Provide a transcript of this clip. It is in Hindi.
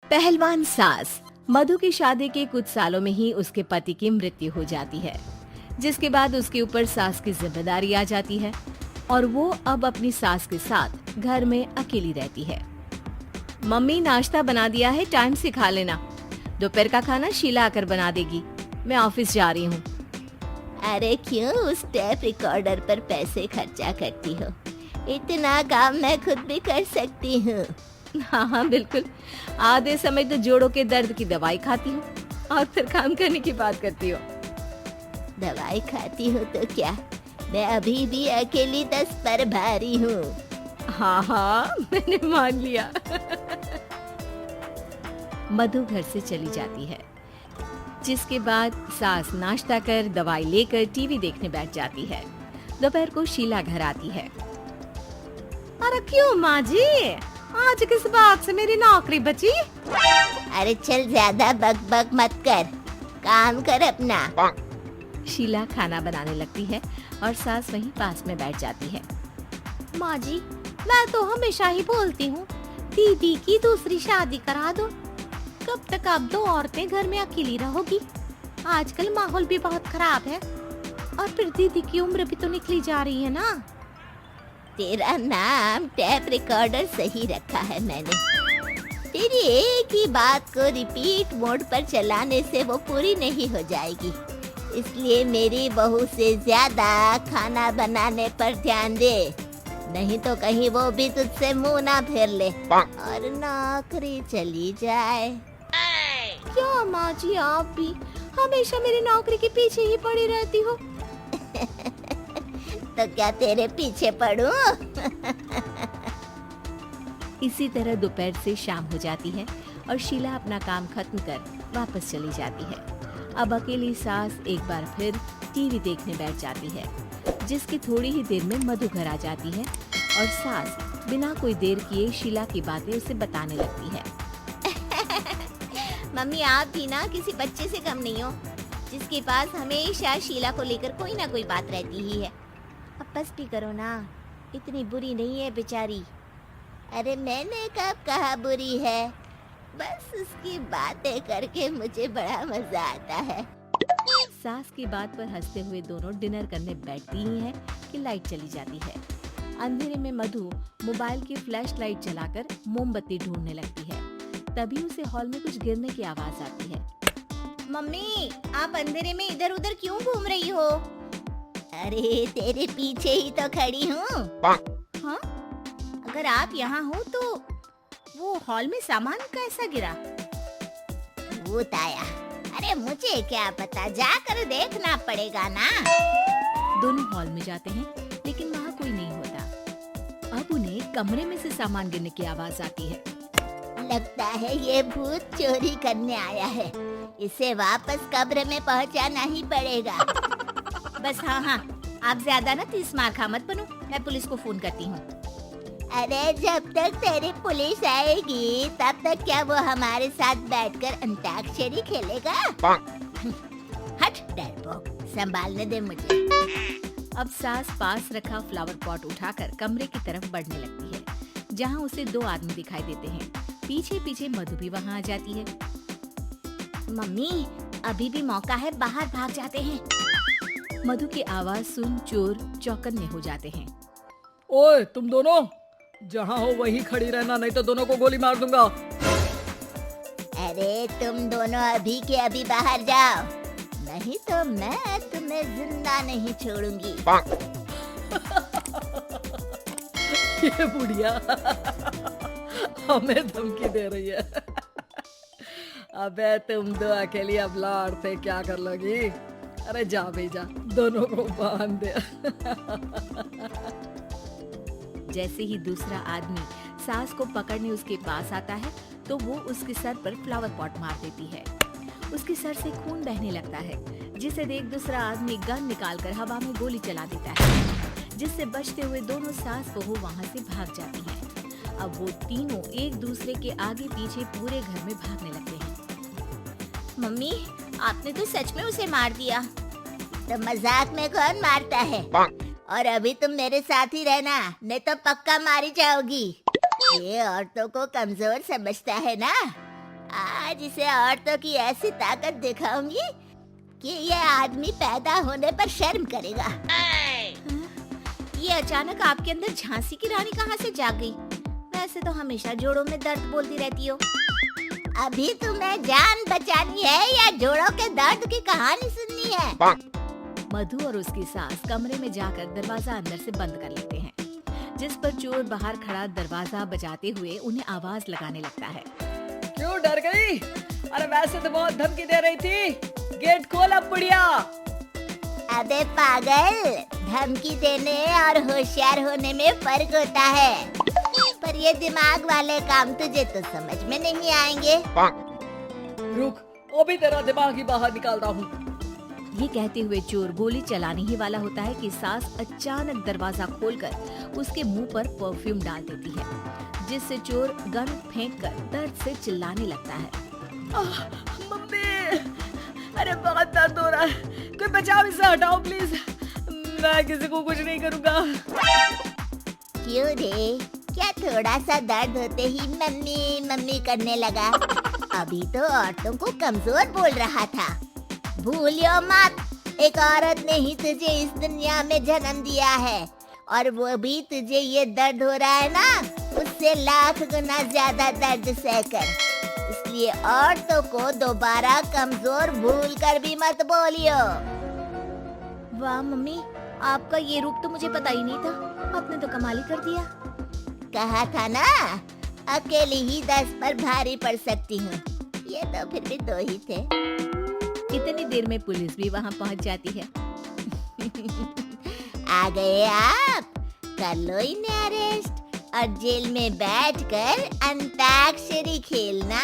पहलवान सास। मधु की शादी के कुछ सालों में ही उसके पति की मृत्यु हो जाती है, जिसके बाद उसके ऊपर सास की जिम्मेदारी आ जाती है और वो अब अपनी सास के साथ घर में अकेली रहती है। मम्मी नाश्ता बना दिया है, टाइम से खा लेना। दोपहर का खाना शीला आकर बना देगी। मैं ऑफिस जा रही हूँ। अरे क्यों उस टेप रिकॉर्डर पर पैसे खर्चा करती हो? इतना काम मैं खुद भी कर सकती हूँ। हाँ हाँ बिल्कुल। आधे समय तो जोड़ों के दर्द की दवाई खाती हूँ और फिर काम करने की बात करती हो। दवाई खाती हूँ तो क्या, मैं अभी भी अकेली 10 पर भारी हूँ। हाँ हाँ मैंने मान लिया। मधु घर से चली जाती है, जिसके बाद सास नाश्ता कर दवाई लेकर टीवी देखने बैठ जाती है। दोपहर को शीला घर आती है। अरे क्यों माँ जी, आज किस बात से मेरी नौकरी बची? अरे चल ज्यादा बक बक मत कर, काम कर अपना। शीला खाना बनाने लगती है और सास वहीं पास में बैठ जाती है। माँ जी, मैं तो हमेशा ही बोलती हूँ दीदी की दूसरी शादी करा दो। कब तक आप दो औरतें घर में अकेली रहोगी? आजकल माहौल भी बहुत खराब है और फिर दीदी की उम्र भी तो निकली जा रही है ना। तेरा नाम टेप रिकॉर्डर सही रखा है मैंने। तेरी एक ही बात को रिपीट मोड पर चलाने से वो पूरी नहीं हो जाएगी, इसलिए मेरी बहू से ज्यादा खाना बनाने पर ध्यान दे, नहीं तो कहीं वो भी तुझसे मुंह ना फेर ले और नौकरी चली जाए। क्या माँ जी, आप भी हमेशा मेरी नौकरी के पीछे ही पड़ी रहती हो। तो क्या तेरे पीछे पड़ूं? इसी तरह दोपहर से शाम हो जाती है और शीला अपना काम खत्म कर वापस चली जाती है। अब अकेली सास एक बार फिर टीवी देखने बैठ जाती है, जिसकी थोड़ी ही देर में मधु घर आ जाती है और सास बिना कोई देर किए शीला की बातें उसे बताने लगती है। मम्मी, आप भी ना किसी बच्चे से कम नहीं हो, जिसके पास हमेशा शीला को लेकर कोई ना कोई बात रहती ही है। अब बस भी करो ना, इतनी बुरी नहीं है बेचारी। अरे मैंने कब कहा बुरी है, बस उसकी बातें करके मुझे बड़ा मजा आता है। सास की बात पर हंसते हुए दोनों डिनर करने बैठती ही हैं कि लाइट चली जाती है। अंधेरे में मधु मोबाइल की फ्लैश लाइट जलाकर मोमबत्ती ढूंढने लगती है। तभी उसे हॉल में कुछ गिरने की आवाज आती है। मम्मी, आप अंधेरे में इधर उधर क्यों घूम रही हो? अरे तेरे पीछे ही तो खड़ी हूँ। हाँ? अगर आप यहाँ हो तो वो हॉल में सामान कैसा गिरा? भूत आया। अरे मुझे क्या पता, जाकर देखना पड़ेगा ना। दोनों हॉल में जाते हैं, लेकिन वहाँ कोई नहीं होता। अब उन्हें कमरे में से सामान गिरने की आवाज आती है। लगता है ये भूत चोरी करने आया है, इसे वापस कब्र में पहुंचाना ही पड़ेगा। बस हाँ, आप ज्यादा ना तीस मार खा मत बनो, मैं पुलिस को फोन करती हूँ। अरे जब तक तेरी पुलिस आएगी तब तक क्या वो हमारे साथ बैठकर अंताक्षरी खेलेगा? हट डरपोक, संभालने दे मुझे। अब सास पास रखा फ्लावर पॉट उठाकर कमरे की तरफ बढ़ने लगती है, जहाँ उसे दो आदमी दिखाई देते हैं। पीछे पीछे मधु भी वहाँ आ जाती है। मम्मी, अभी भी मौका है, बाहर भाग जाते हैं। मधु की आवाज सुन चोर चौकन्ने हो जाते हैं। ओए तुम दोनों, जहाँ हो वहीं खड़ी रहना, नहीं तो दोनों को गोली मार दूंगा। अरे तुम दोनों अभी के अभी बाहर जाओ, नहीं तो मैं तुम्हें जिंदा नहीं छोड़ूंगी। ये बुढ़िया हमें धमकी दे रही है। अबे तुम दो अकेली अब लड़ते क्या कर लोगी? अरे जा भेजा, दोनों को बांध दे। जैसे ही दूसरा आदमी सास को पकड़ने उसके पास आता है, तो वो उसके सर पर फ्लावर पॉट मार देती है। उसके सर से खून बहने लगता है, जिसे देख दूसरा आदमी गन निकालकर हवा में गोली चला देता है, जिससे बचते हुए दोनों सास बहू वहाँ से भाग जाती हैं। अब वो तीनों एक दूसरे के आगे पीछे पूरे घर में भागने लगते हैं। मम्मी, आपने तो सच में उसे मार दिया। तो मजाक में कौन मारता है? और अभी तुम मेरे साथ ही रहना, नहीं तो पक्का मारी जाओगी। ये औरतों को कमजोर समझता है ना, आज इसे औरतों की ऐसी ताकत दिखाऊंगी कि ये आदमी पैदा होने पर शर्म करेगा। ये अचानक आपके अंदर झांसी की रानी कहाँ से जाग गई? वैसे तो हमेशा जोड़ों में दर्द बोलती रहती हो। अभी तुम्हें जान बचानी है या जोड़ों के दर्द की कहानी सुननी है? मधु और उसकी सास कमरे में जाकर दरवाजा अंदर से बंद कर लेते हैं, जिस पर चोर बाहर खड़ा दरवाजा बजाते हुए उन्हें आवाज लगाने लगता है। क्यों डर गई? अरे वैसे तो बहुत धमकी दे रही थी। गेट खोल अब बुढ़िया। अबे पागल, धमकी देने और होशियार होने में फर्क होता है। पर ये दिमाग वाले काम तुझे तो समझ में नहीं आएंगे। रुक, अभी तेरा दिमाग ही बाहर निकालता हूँ। ये कहते हुए चोर गोली चलाने ही वाला होता है कि सास अचानक दरवाजा खोलकर उसके मुंह पर परफ्यूम डाल देती है, जिससे चोर गन फेंककर दर्द से चिल्लाने लगता है। मम्मी, अरे बहुत दर्द हो रहा है, कोई बचाओ, इसे हटाओ प्लीज। मैं किसी को कुछ नहीं करूँगा। क्यों रे, क्या थोड़ा सा दर्द होते ही मम्मी मम्मी करने लगा? अभी तो औरतों को कमजोर बोल रहा था। भूलियो मत, एक औरत ने ही तुझे इस दुनिया में जन्म दिया है, और वो भी तुझे ये दर्द हो रहा है ना, उससे लाख गुना ज्यादा दर्द सहकर। इसलिए औरतों को दोबारा कमजोर भूल कर भी मत बोलियो। वाह मम्मी, आपका ये रूप तो मुझे पता ही नहीं था। आपने तो कमाल ही कर दिया। कहा था ना, अकेली ही 10 पर भारी पड़ सकती हूँ। ये तो फिर भी 2 ही थे। इतनी देर में पुलिस भी वहाँ पहुँच जाती है। आ गए आप, कर लो इन्हें अरेस्ट और जेल में बैठकर अंताक्षरी खेलना।